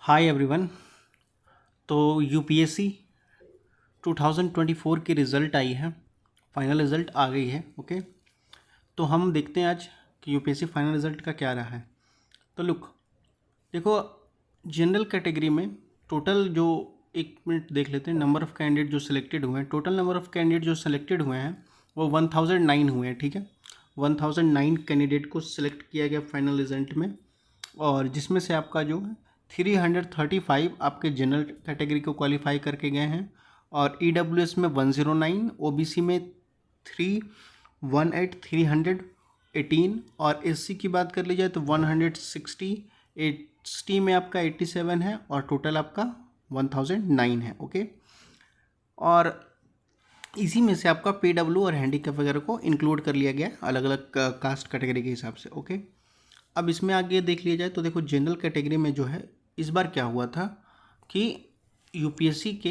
Hi everyone. तो UPSC 2024 की result आई है। फाइनल रिज़ल्ट आ गई है। ओके, तो हम देखते हैं आज कि यूपीएससी फाइनल रिज़ल्ट का क्या रहा है। तो देखो, जनरल कैटेगरी में टोटल जो, एक मिनट देख लेते हैं, नंबर ऑफ़ कैंडिडेट जो सिलेक्टेड हुए हैं, टोटल नंबर ऑफ़ कैंडिडेट जो सिलेक्टेड हुए हैं वो 1009 हुए हैं। ठीक है, 1009 कैंडिडेट को सिलेक्ट किया गया फाइनल रिजल्ट में, और जिसमें से आपका जो 335 आपके जनरल कैटेगरी को क्वालिफाई करके गए हैं, और ईडब्ल्यूएस में 109, ओबीसी में 318, 318, और एससी की बात कर ली जाए तो 160, एसटी में आपका 87 है, और टोटल आपका 1009 है। ओके, और इसी में से आपका पीडब्ल्यू और हैंडीकैप वगैरह को इंक्लूड कर लिया गया अलग अलग कास्ट कैटेगरी के हिसाब से। ओके, अब इसमें आगे देख लिया जाए तो देखो, जनरल कैटेगरी में जो है इस बार क्या हुआ था कि यूपीएससी के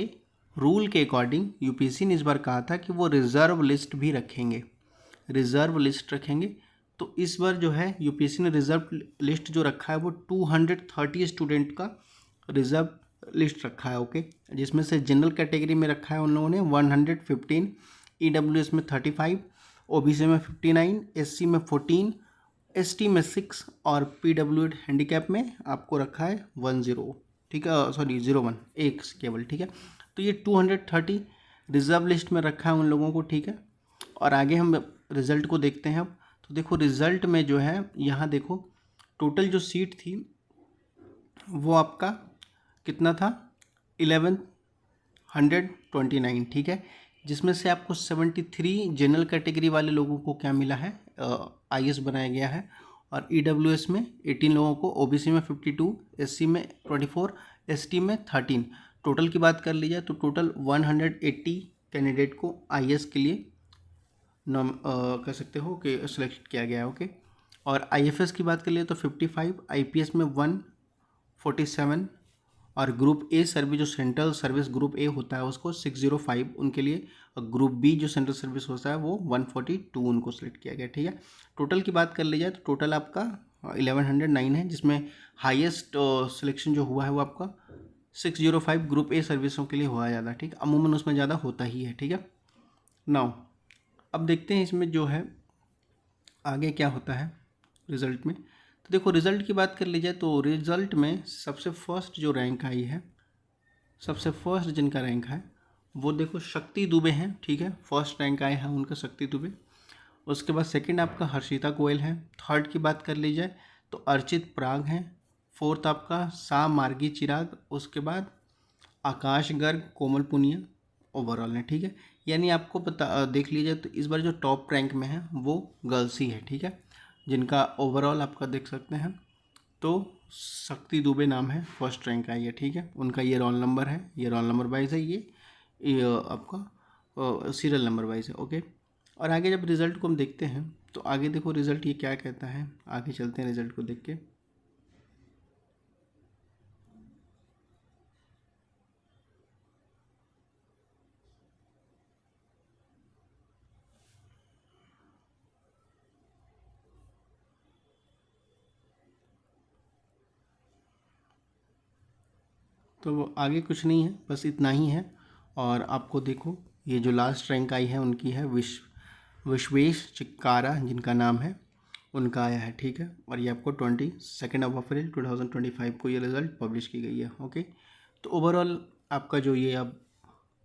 रूल के अकॉर्डिंग यूपीएससी ने इस बार कहा था कि वो रिज़र्व लिस्ट भी रखेंगे, रिज़र्व लिस्ट रखेंगे। तो इस बार जो है यूपीएससी ने रिज़र्व लिस्ट जो रखा है वो 230 स्टूडेंट का रिज़र्व लिस्ट रखा है। ओके, जिसमें से जनरल कैटेगरी में रखा है उन लोगों ने 115, ईडब्ल्यूएस में 35, ओबीसी में 59, एससी में 14, एसटी में 6, और पीडब्ल्यू हैंडीकैप में आपको रखा है 10। ठीक है, सॉरी 01, एक केवल। ठीक है, तो ये 230 रिजर्व लिस्ट में रखा है उन लोगों को। ठीक है, और आगे हम रिज़ल्ट को देखते हैं अब। तो देखो, रिज़ल्ट में जो है यहाँ देखो, टोटल जो सीट थी वो आपका कितना था, 1129। ठीक है, जिसमें से आपको 73 जनरल कैटेगरी वाले लोगों को क्या मिला है, आईएएस बनाया गया है, और ईडब्ल्यूएस में 18 लोगों को, ओबीसी में 52, एससी में 24, एसटी में 13। टोटल की बात कर ली जाए तो टोटल 180 कैंडिडेट को आईएएस के लिए कह सकते हो कि सिलेक्ट किया गया है। ओके, और आईएफएस की बात कर लिए तो 55, आईपीएस में 147, और ग्रुप ए सर्विस जो सेंट्रल सर्विस ग्रुप ए होता है उसको 605 उनके लिए, और ग्रुप बी जो सेंट्रल सर्विस होता है वो 142 उनको सिलेक्ट किया गया। ठीक है, टोटल की बात कर ली जाए तो टोटल आपका 1109 है, जिसमें हाईएस्ट सिलेक्शन जो हुआ है वो आपका 605 ग्रुप ए सर्विसों के लिए हुआ ज़्यादा। ठीक, अमूमन उसमें ज़्यादा होता ही है। ठीक है, नाउ अब देखते हैं इसमें जो है आगे क्या होता है रिज़ल्ट में। तो देखो, रिज़ल्ट की बात कर ली जाए तो रिज़ल्ट में सबसे फर्स्ट जो रैंक आई है, सबसे फर्स्ट जिनका रैंक है वो देखो शक्ति दुबे हैं। ठीक है, फर्स्ट रैंक आए हैं उनका शक्ति दुबे। उसके बाद सेकंड आपका हर्षिता गोयल है। थर्ड की बात कर ली जाए तो अर्चित पराग हैं। फोर्थ आपका सा मार्गी चिराग। उसके बाद आकाश गर्ग, कोमल पुनिया ओवरऑल है। ठीक है, यानी आपको पता देख लीजिए तो इस बार जो टॉप रैंक में है वो गर्ल्स ही है। ठीक है, जिनका ओवरऑल आपका देख सकते हैं तो शक्ति दुबे नाम है, फर्स्ट रैंक आई है। ठीक है, उनका ये रोल नंबर है, ये रोल नंबर वाइज है, ये आपका सीरियल नंबर वाइज है। ओके, और आगे जब रिज़ल्ट को हम देखते हैं तो आगे देखो रिज़ल्ट ये क्या कहता है, आगे चलते हैं रिज़ल्ट को देख के। तो आगे कुछ नहीं है, बस इतना ही है। और आपको देखो, ये जो लास्ट रैंक आई है उनकी है विश्वेश चिक्कारा जिनका नाम है, उनका आया है। ठीक है, और ये आपको 22 अप्रैल 2025 को ये रिज़ल्ट पब्लिश की गई है। ओके, तो ओवरऑल आपका जो ये अब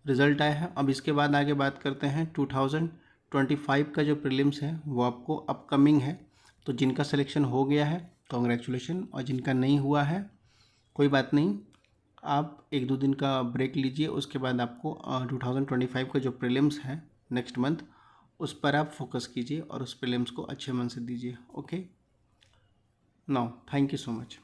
रिज़ल्ट आया है। अब इसके बाद आगे बात करते हैं 2025 का जो प्रीलिम्स है वो आपको अपकमिंग है। तो जिनका सिलेक्शन हो गया है कॉन्ग्रेचुलेशन, और जिनका नहीं हुआ है कोई बात नहीं, आप 1-2 दिन का ब्रेक लीजिए। उसके बाद आपको 2025 का जो प्रीलिम्स है नेक्स्ट मंथ, उस पर आप फोकस कीजिए और उस प्रीलिम्स को अच्छे मन से दीजिए। Okay, now thank you so much.